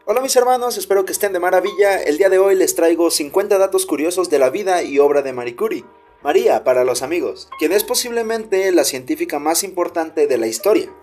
Hola mis hermanos, espero que estén de maravilla. El día de hoy les traigo 50 datos curiosos de la vida y obra de Marie Curie, María para los amigos, quien es posiblemente la científica más importante de la historia.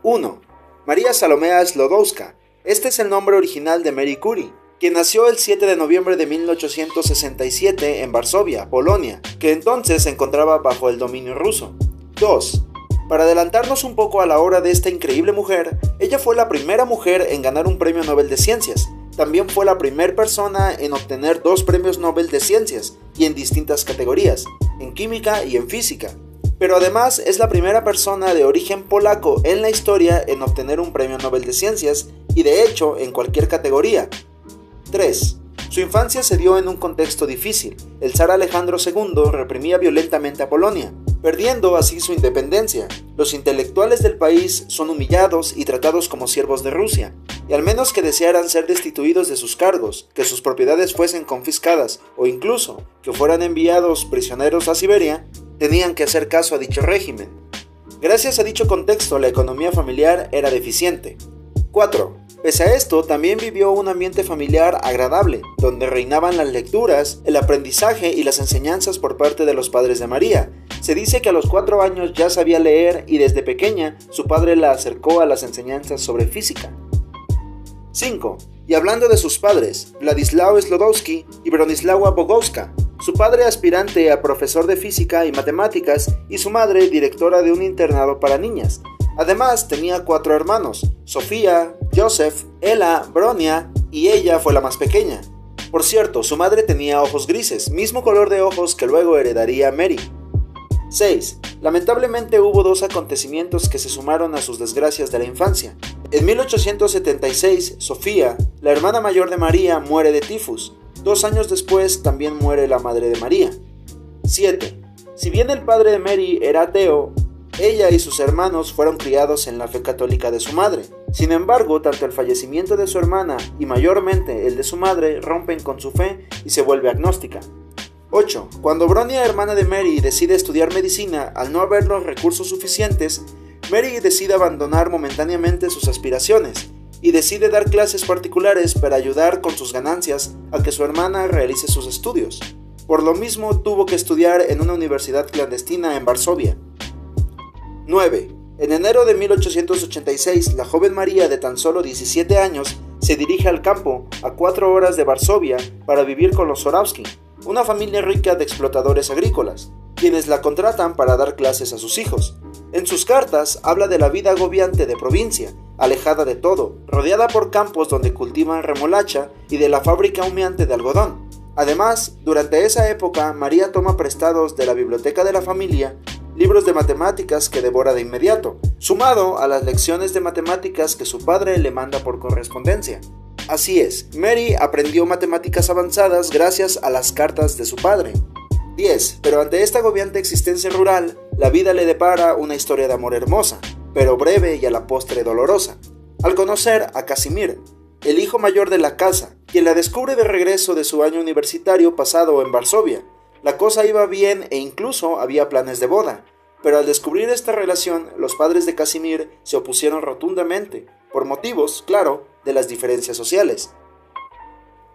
1. María Salomea Sklodowska. Este es el nombre original de Marie Curie, quien nació el 7 de noviembre de 1867 en Varsovia, Polonia, que entonces se encontraba bajo el dominio ruso. 2. Para adelantarnos un poco a la obra de esta increíble mujer, ella fue la primera mujer en ganar un premio Nobel de Ciencias. También fue la primera persona en obtener 2 premios Nobel de Ciencias, y en distintas categorías, en química y en física. Pero además es la primera persona de origen polaco en la historia en obtener un premio Nobel de Ciencias, y de hecho en cualquier categoría. 3. Su infancia se dio en un contexto difícil. El zar Alejandro II reprimía violentamente a Polonia, perdiendo así su independencia. Los intelectuales del país son humillados y tratados como siervos de Rusia, y al menos que desearan ser destituidos de sus cargos, que sus propiedades fuesen confiscadas o incluso que fueran enviados prisioneros a Siberia, tenían que hacer caso a dicho régimen. Gracias a dicho contexto, la economía familiar era deficiente. 4. Pese a esto, también vivió un ambiente familiar agradable, donde reinaban las lecturas, el aprendizaje y las enseñanzas por parte de los padres de María. Se dice que a los 4 años ya sabía leer y desde pequeña su padre la acercó a las enseñanzas sobre física. 5. Y hablando de sus padres, Władysław Sklodowski y Bronisława Bogowska, su padre aspirante a profesor de física y matemáticas y su madre directora de un internado para niñas. Además tenía 4 hermanos, Sofía, Joseph, Ela, Bronia, y ella fue la más pequeña. Por cierto, su madre tenía ojos grises, mismo color de ojos que luego heredaría Mary. 6. Lamentablemente hubo 2 acontecimientos que se sumaron a sus desgracias de la infancia. En 1876, Sofía, la hermana mayor de María, muere de tifus. 2 años después también muere la madre de María. 7. Si bien el padre de Mary era ateo, ella y sus hermanos fueron criados en la fe católica de su madre. Sin embargo, tanto el fallecimiento de su hermana y mayormente el de su madre rompen con su fe y se vuelve agnóstica. 8. Cuando Bronia, hermana de Mary, decide estudiar medicina, al no haber los recursos suficientes, Mary decide abandonar momentáneamente sus aspiraciones y decide dar clases particulares para ayudar con sus ganancias a que su hermana realice sus estudios. Por lo mismo, tuvo que estudiar en una universidad clandestina en Varsovia. 9. En enero de 1886, la joven María, de tan solo 17 años, se dirige al campo, a 4 horas de Varsovia, para vivir con los Zorowski, una familia rica de explotadores agrícolas, quienes la contratan para dar clases a sus hijos. En sus cartas habla de la vida agobiante de provincia, alejada de todo, rodeada por campos donde cultivan remolacha y de la fábrica humeante de algodón. Además, durante esa época, María toma prestados de la biblioteca de la familia libros de matemáticas que devora de inmediato, sumado a las lecciones de matemáticas que su padre le manda por correspondencia. Así es, Mary aprendió matemáticas avanzadas gracias a las cartas de su padre. 10. Pero ante esta agobiante existencia rural, la vida le depara una historia de amor hermosa, pero breve y a la postre dolorosa. Al conocer a Casimir, el hijo mayor de la casa, quien la descubre de regreso de su año universitario pasado en Varsovia, la cosa iba bien e incluso había planes de boda, pero al descubrir esta relación, los padres de Casimir se opusieron rotundamente, por motivos, claro, de las diferencias sociales.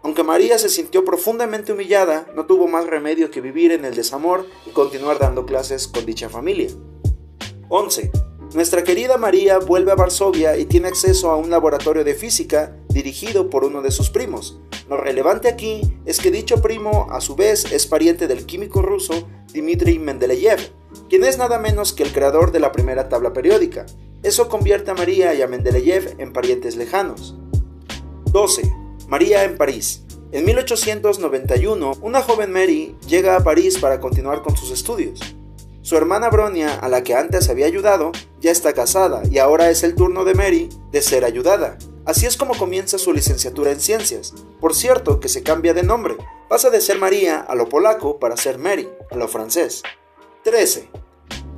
Aunque María se sintió profundamente humillada, no tuvo más remedio que vivir en el desamor y continuar dando clases con dicha familia. 11. Nuestra querida María vuelve a Varsovia y tiene acceso a un laboratorio de física dirigido por uno de sus primos. Lo relevante aquí es que dicho primo a su vez es pariente del químico ruso Dmitri Mendeleev, quien es nada menos que el creador de la primera tabla periódica. Eso convierte a María y a Mendeleev en parientes lejanos. 12. María en París. En 1891, una joven Mary llega a París para continuar con sus estudios. Su hermana Bronia, a la que antes había ayudado, ya está casada y ahora es el turno de Mary de ser ayudada. Así es como comienza su licenciatura en ciencias. Por cierto, que se cambia de nombre. Pasa de ser María a lo polaco para ser Mary a lo francés. 13.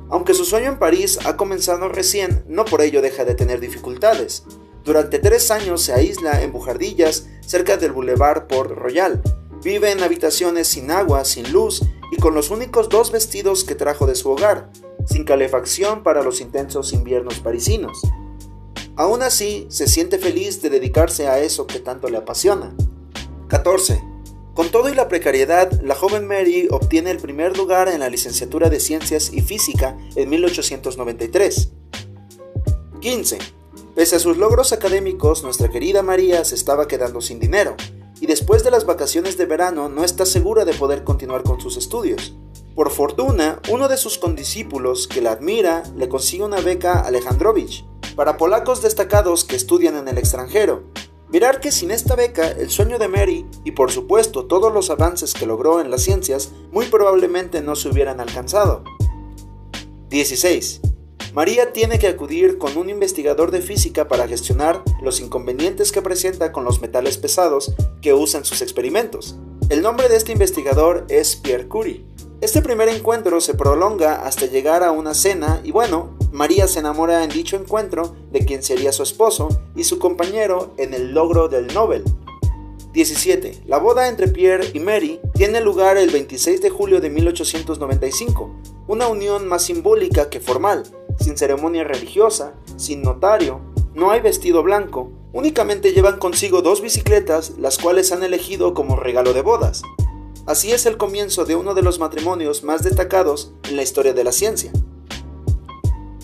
Aunque su sueño en París ha comenzado recién, no por ello deja de tener dificultades. Durante 3 años se aísla en Bujardillas, cerca del Boulevard Port Royal. Vive en habitaciones sin agua, sin luz y con los únicos 2 vestidos que trajo de su hogar, sin calefacción para los intensos inviernos parisinos. Aún así, se siente feliz de dedicarse a eso que tanto le apasiona. 14. Con todo y la precariedad, la joven Mary obtiene el primer lugar en la licenciatura de Ciencias y Física en 1893. 15. Pese a sus logros académicos, nuestra querida María se estaba quedando sin dinero, y después de las vacaciones de verano no está segura de poder continuar con sus estudios. Por fortuna, uno de sus condiscípulos, que la admira, le consigue una beca Alejandrovich, para polacos destacados que estudian en el extranjero. Mirar que sin esta beca, el sueño de Mary, y por supuesto todos los avances que logró en las ciencias, muy probablemente no se hubieran alcanzado. 16. María tiene que acudir con un investigador de física para gestionar los inconvenientes que presenta con los metales pesados que usa en sus experimentos. El nombre de este investigador es Pierre Curie. Este primer encuentro se prolonga hasta llegar a una cena y bueno, María se enamora en dicho encuentro de quien sería su esposo y su compañero en el logro del Nobel. 17. La boda entre Pierre y Mary tiene lugar el 26 de julio de 1895, una unión más simbólica que formal, sin ceremonia religiosa, sin notario, no hay vestido blanco, únicamente llevan consigo 2 bicicletas, las cuales han elegido como regalo de bodas. Así es el comienzo de uno de los matrimonios más destacados en la historia de la ciencia.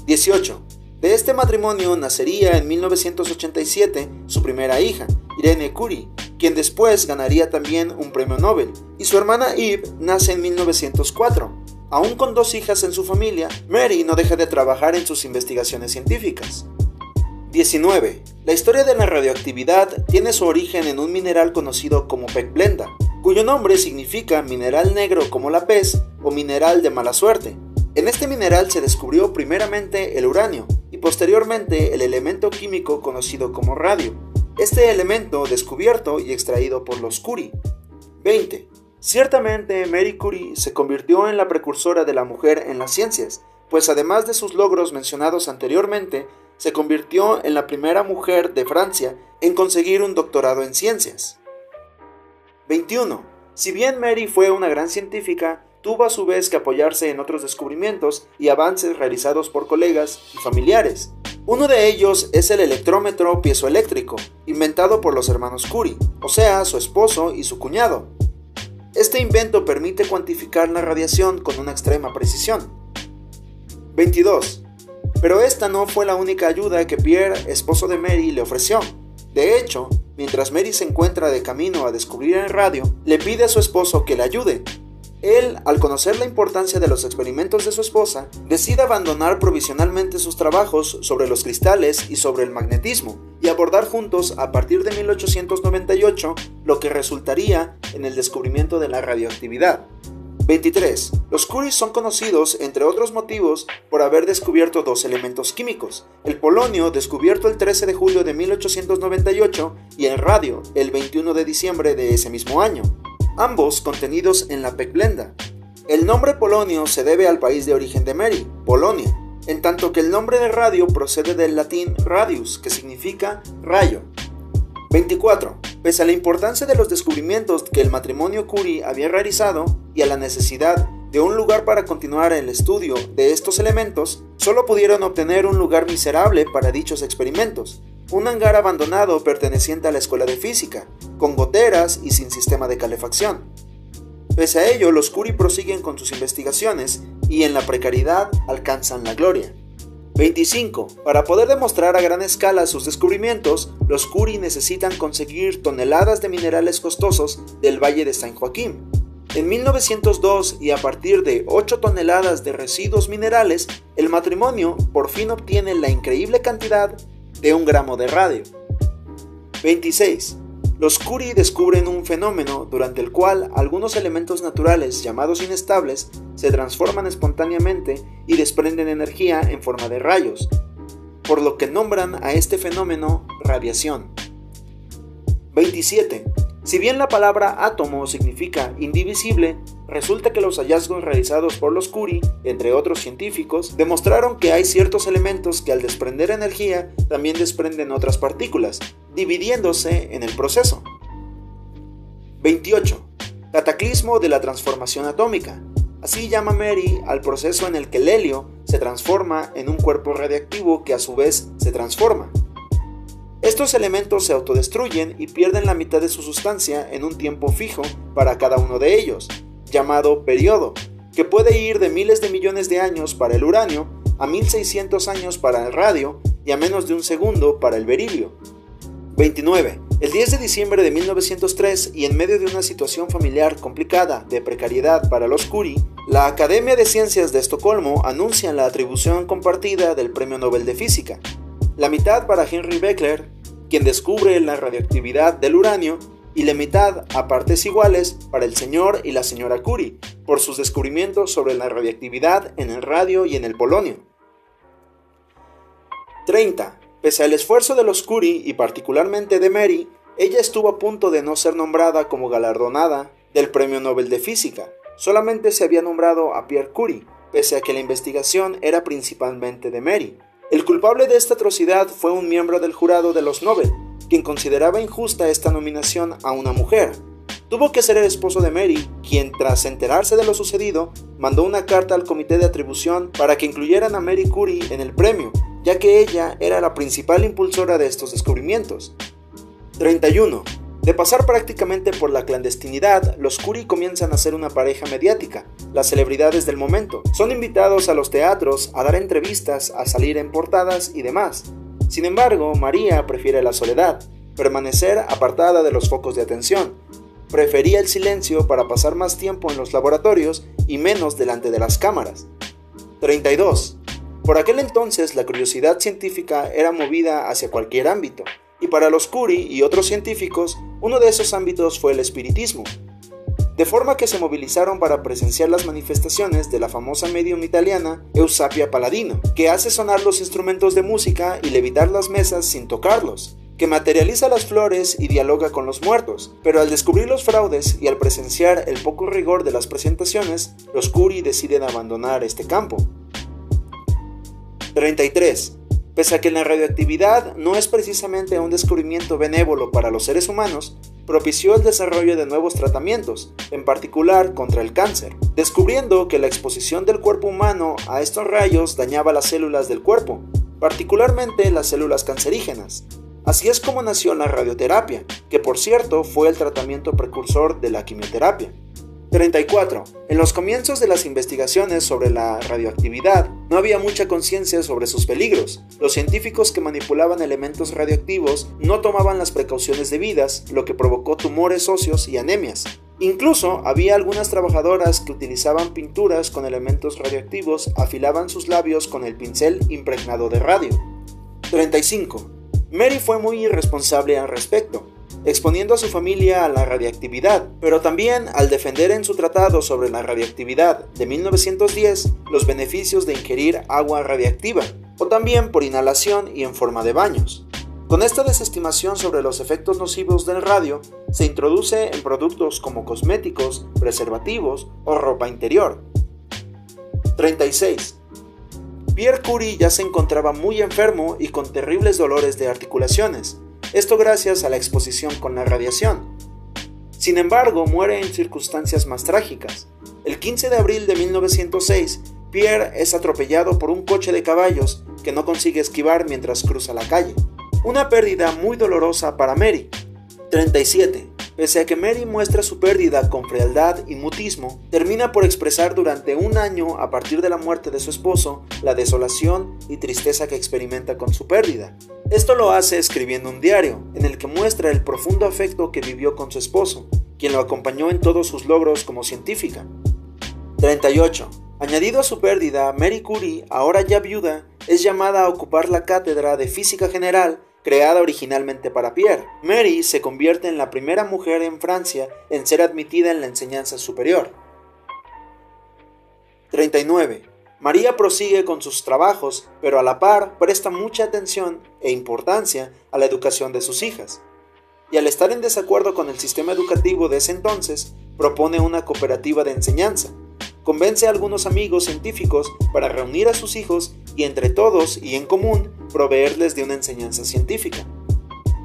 18. De este matrimonio nacería en 1987 su primera hija, Irene Curie, quien después ganaría también un premio Nobel, y su hermana Eve nace en 1904. Aún con 2 hijas en su familia, Mary no deja de trabajar en sus investigaciones científicas. 19. La historia de la radioactividad tiene su origen en un mineral conocido como pecblenda, cuyo nombre significa mineral negro como la pez o mineral de mala suerte. En este mineral se descubrió primeramente el uranio y posteriormente el elemento químico conocido como radio. Este elemento descubierto y extraído por los Curie. 20. Ciertamente Marie Curie se convirtió en la precursora de la mujer en las ciencias, pues además de sus logros mencionados anteriormente, se convirtió en la primera mujer de Francia en conseguir un doctorado en ciencias. 21. Si bien Mary fue una gran científica, tuvo a su vez que apoyarse en otros descubrimientos y avances realizados por colegas y familiares. Uno de ellos es el electrómetro piezoeléctrico, inventado por los hermanos Curie, o sea, su esposo y su cuñado. Este invento permite cuantificar la radiación con una extrema precisión. 22. Pero esta no fue la única ayuda que Pierre, esposo de Mary, le ofreció. De hecho, mientras Mary se encuentra de camino a descubrir el radio, le pide a su esposo que le ayude. Él, al conocer la importancia de los experimentos de su esposa, decide abandonar provisionalmente sus trabajos sobre los cristales y sobre el magnetismo, y abordar juntos a partir de 1898 lo que resultaría en el descubrimiento de la radioactividad. 23. Los Curie son conocidos, entre otros motivos, por haber descubierto 2 elementos químicos, el polonio, descubierto el 13 de julio de 1898, y el radio, el 21 de diciembre de ese mismo año, ambos contenidos en la pecblenda. El nombre polonio se debe al país de origen de Mary, Polonia, en tanto que el nombre de radio procede del latín radius, que significa rayo. 24. Pese a la importancia de los descubrimientos que el matrimonio Curie había realizado y a la necesidad de un lugar para continuar el estudio de estos elementos, solo pudieron obtener un lugar miserable para dichos experimentos, un hangar abandonado perteneciente a la escuela de física, con goteras y sin sistema de calefacción. Pese a ello, los Curie prosiguen con sus investigaciones y en la precariedad alcanzan la gloria. 25. Para poder demostrar a gran escala sus descubrimientos, los Curie necesitan conseguir toneladas de minerales costosos del Valle de San Joaquín. En 1902, y a partir de 8 toneladas de residuos minerales, el matrimonio por fin obtiene la increíble cantidad de 1 gramo de radio. 26. Los Curie descubren un fenómeno durante el cual algunos elementos naturales llamados inestables se transforman espontáneamente y desprenden energía en forma de rayos, por lo que nombran a este fenómeno radiación. 27. Si bien la palabra átomo significa indivisible, resulta que los hallazgos realizados por los Curie, entre otros científicos, demostraron que hay ciertos elementos que al desprender energía también desprenden otras partículas, dividiéndose en el proceso. 28. Cataclismo de la transformación atómica. Así llama Mary al proceso en el que el helio se transforma en un cuerpo radiactivo que a su vez se transforma. Estos elementos se autodestruyen y pierden la mitad de su sustancia en un tiempo fijo para cada uno de ellos, llamado periodo, que puede ir de miles de millones de años para el uranio a 1600 años para el radio y a menos de un segundo para el berilio. 29. El 10 de diciembre de 1903, y en medio de una situación familiar complicada de precariedad para los Curie, la Academia de Ciencias de Estocolmo anuncia la atribución compartida del Premio Nobel de Física. La mitad para Henry Becquerel, quien descubre la radioactividad del uranio, y la mitad a partes iguales para el señor y la señora Curie, por sus descubrimientos sobre la radiactividad en el radio y en el polonio. 30. Pese al esfuerzo de los Curie y particularmente de Mary, ella estuvo a punto de no ser nombrada como galardonada del Premio Nobel de Física. Solamente se había nombrado a Pierre Curie, pese a que la investigación era principalmente de Mary. El culpable de esta atrocidad fue un miembro del jurado de los Nobel, quien consideraba injusta esta nominación a una mujer. Tuvo que ser el esposo de Mary, quien tras enterarse de lo sucedido, mandó una carta al comité de atribución para que incluyeran a Mary Curie en el premio, ya que ella era la principal impulsora de estos descubrimientos. 31. De pasar prácticamente por la clandestinidad, los Curie comienzan a ser una pareja mediática. Las celebridades del momento son invitados a los teatros, a dar entrevistas, a salir en portadas y demás. Sin embargo, María prefiere la soledad, permanecer apartada de los focos de atención. Prefería el silencio para pasar más tiempo en los laboratorios y menos delante de las cámaras. 32. Por aquel entonces la curiosidad científica era movida hacia cualquier ámbito, y para los Curie y otros científicos, uno de esos ámbitos fue el espiritismo. De forma que se movilizaron para presenciar las manifestaciones de la famosa medium italiana Eusapia Palladino, que hace sonar los instrumentos de música y levitar las mesas sin tocarlos, que materializa las flores y dialoga con los muertos, pero al descubrir los fraudes y al presenciar el poco rigor de las presentaciones, los Curie deciden abandonar este campo. 33. Pese a que la radioactividad no es precisamente un descubrimiento benévolo para los seres humanos, propició el desarrollo de nuevos tratamientos, en particular contra el cáncer, descubriendo que la exposición del cuerpo humano a estos rayos dañaba las células del cuerpo, particularmente las células cancerígenas. Así es como nació la radioterapia, que por cierto fue el tratamiento precursor de la quimioterapia. 34. En los comienzos de las investigaciones sobre la radioactividad, no había mucha conciencia sobre sus peligros. Los científicos que manipulaban elementos radioactivos no tomaban las precauciones debidas, lo que provocó tumores óseos y anemias. Incluso había algunas trabajadoras que utilizaban pinturas con elementos radioactivos, afilaban sus labios con el pincel impregnado de radio. 35. Mary fue muy irresponsable al respecto, exponiendo a su familia a la radiactividad, pero también al defender en su tratado sobre la radiactividad de 1910 los beneficios de ingerir agua radiactiva, o también por inhalación y en forma de baños. Con esta desestimación sobre los efectos nocivos del radio, se introduce en productos como cosméticos, preservativos o ropa interior. 36. Pierre Curie ya se encontraba muy enfermo y con terribles dolores de articulaciones, esto gracias a la exposición con la radiación. Sin embargo, muere en circunstancias más trágicas. El 15 de abril de 1906, Pierre es atropellado por un coche de caballos que no consigue esquivar mientras cruza la calle. Una pérdida muy dolorosa para Mary. 37. Pese a que Mary muestra su pérdida con frialdad y mutismo, termina por expresar durante un año a partir de la muerte de su esposo la desolación y tristeza que experimenta con su pérdida. Esto lo hace escribiendo un diario, en el que muestra el profundo afecto que vivió con su esposo, quien lo acompañó en todos sus logros como científica. 38. Añadido a su pérdida, Mary Curie, ahora ya viuda, es llamada a ocupar la cátedra de Física General creada originalmente para Pierre. Mary se convierte en la primera mujer en Francia en ser admitida en la enseñanza superior. 39. María prosigue con sus trabajos, pero a la par presta mucha atención e importancia a la educación de sus hijas. Y al estar en desacuerdo con el sistema educativo de ese entonces, propone una cooperativa de enseñanza. Convence a algunos amigos científicos para reunir a sus hijos y entre todos y en común proveerles de una enseñanza científica.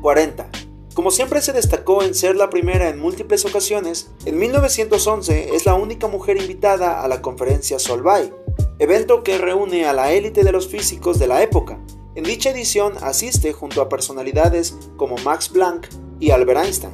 40. Como siempre se destacó en ser la primera en múltiples ocasiones, en 1911 es la única mujer invitada a la conferencia Solvay, evento que reúne a la élite de los físicos de la época. En dicha edición asiste junto a personalidades como Max Planck y Albert Einstein.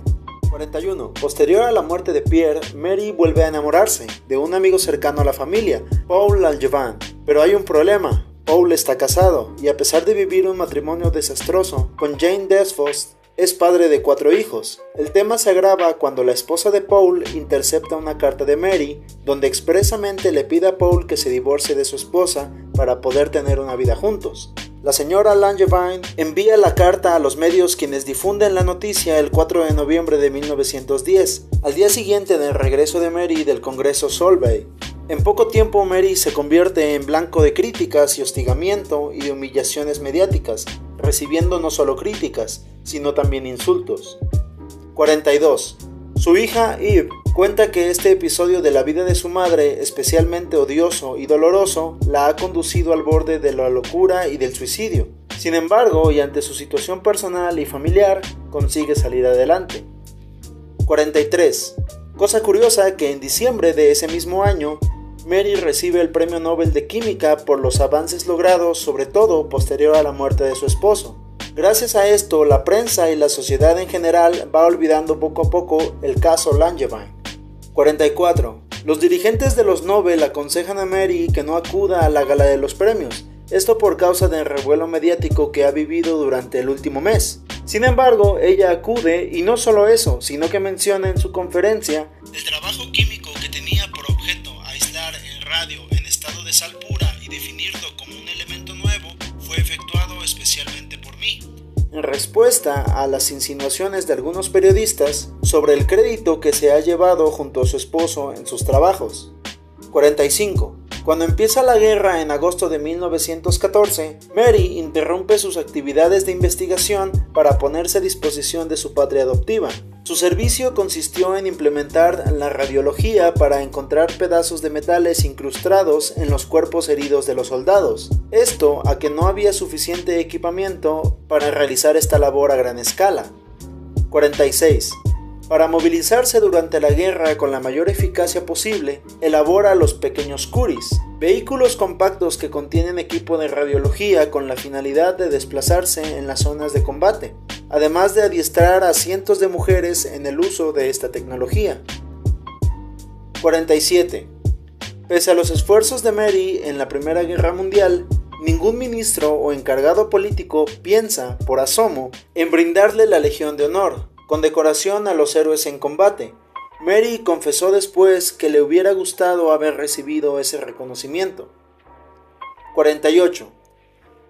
41. Posterior a la muerte de Pierre, Mary vuelve a enamorarse de un amigo cercano a la familia, Paul Langevin. Pero hay un problema. Paul está casado y a pesar de vivir un matrimonio desastroso con Jane Desfos, es padre de 4 hijos. El tema se agrava cuando la esposa de Paul intercepta una carta de Mary donde expresamente le pide a Paul que se divorcie de su esposa para poder tener una vida juntos. La señora Langevin envía la carta a los medios, quienes difunden la noticia el 4 de noviembre de 1910, al día siguiente del regreso de Mary del Congreso Solvay. En poco tiempo Mary se convierte en blanco de críticas y hostigamiento y de humillaciones mediáticas, recibiendo no solo críticas, sino también insultos. 42. Su hija Eve cuenta que este episodio de la vida de su madre, especialmente odioso y doloroso, la ha conducido al borde de la locura y del suicidio. Sin embargo, y ante su situación personal y familiar, consigue salir adelante. 43. Cosa curiosa que en diciembre de ese mismo año, Mary recibe el Premio Nobel de Química por los avances logrados, sobre todo posterior a la muerte de su esposo. Gracias a esto, la prensa y la sociedad en general va olvidando poco a poco el caso Langevin. 44. Los dirigentes de los Nobel aconsejan a Mary que no acuda a la gala de los premios, esto por causa del revuelo mediático que ha vivido durante el último mes. Sin embargo, ella acude y no solo eso, sino que menciona en su conferencia el trabajo químico que tenía por objeto aislar el radio en estado de sal pura y definirlo como un elemento nuevo fue efectuado especialmente por mí. En respuesta a las insinuaciones de algunos periodistas sobre el crédito que se ha llevado junto a su esposo en sus trabajos. 45. Cuando empieza la guerra en agosto de 1914, Mary interrumpe sus actividades de investigación para ponerse a disposición de su patria adoptiva. Su servicio consistió en implementar la radiología para encontrar pedazos de metales incrustados en los cuerpos heridos de los soldados. Esto a que no había suficiente equipamiento para realizar esta labor a gran escala. 46. Para movilizarse durante la guerra con la mayor eficacia posible, elabora los pequeños Curies, vehículos compactos que contienen equipo de radiología con la finalidad de desplazarse en las zonas de combate, además de adiestrar a cientos de mujeres en el uso de esta tecnología. 47. Pese a los esfuerzos de Mary en la Primera Guerra Mundial, ningún ministro o encargado político piensa, por asomo, en brindarle la Legión de Honor, condecoración a los héroes en combate. Mary confesó después que le hubiera gustado haber recibido ese reconocimiento. 48.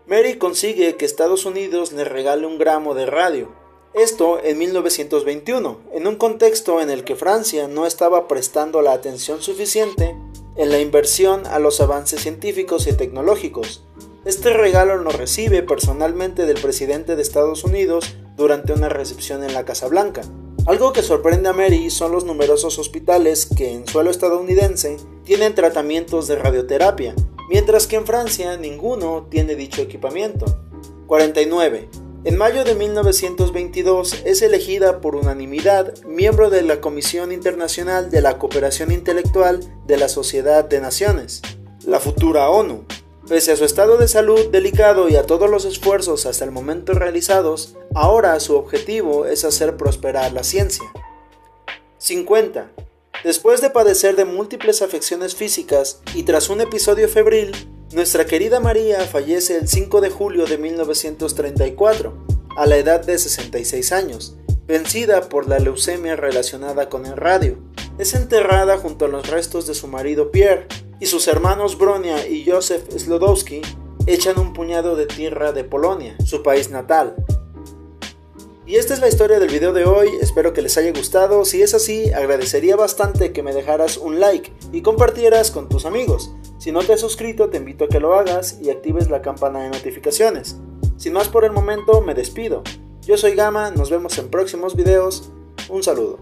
Mary consigue que Estados Unidos le regale un gramo de radio. Esto en 1921, en un contexto en el que Francia no estaba prestando la atención suficiente en la inversión a los avances científicos y tecnológicos. Este regalo lo recibe personalmente del presidente de Estados Unidos durante una recepción en la Casa Blanca. Algo que sorprende a Mary son los numerosos hospitales que en suelo estadounidense tienen tratamientos de radioterapia, mientras que en Francia ninguno tiene dicho equipamiento. 49. En mayo de 1922 es elegida por unanimidad miembro de la Comisión Internacional de la Cooperación Intelectual de la Sociedad de Naciones, la futura ONU. Pese a su estado de salud delicado y a todos los esfuerzos hasta el momento realizados, ahora su objetivo es hacer prosperar la ciencia. 50. Después de padecer de múltiples afecciones físicas y tras un episodio febril, nuestra querida María fallece el 5 de julio de 1934, a la edad de 66 años, vencida por la leucemia relacionada con el radio. Es enterrada junto a los restos de su marido Pierre, y sus hermanos Bronia y Józef Slodowski echan un puñado de tierra de Polonia, su país natal. Y esta es la historia del video de hoy, espero que les haya gustado. Si es así, agradecería bastante que me dejaras un like y compartieras con tus amigos. Si no te has suscrito, te invito a que lo hagas y actives la campana de notificaciones. Sin más por el momento, me despido. Yo soy Gama, nos vemos en próximos videos. Un saludo.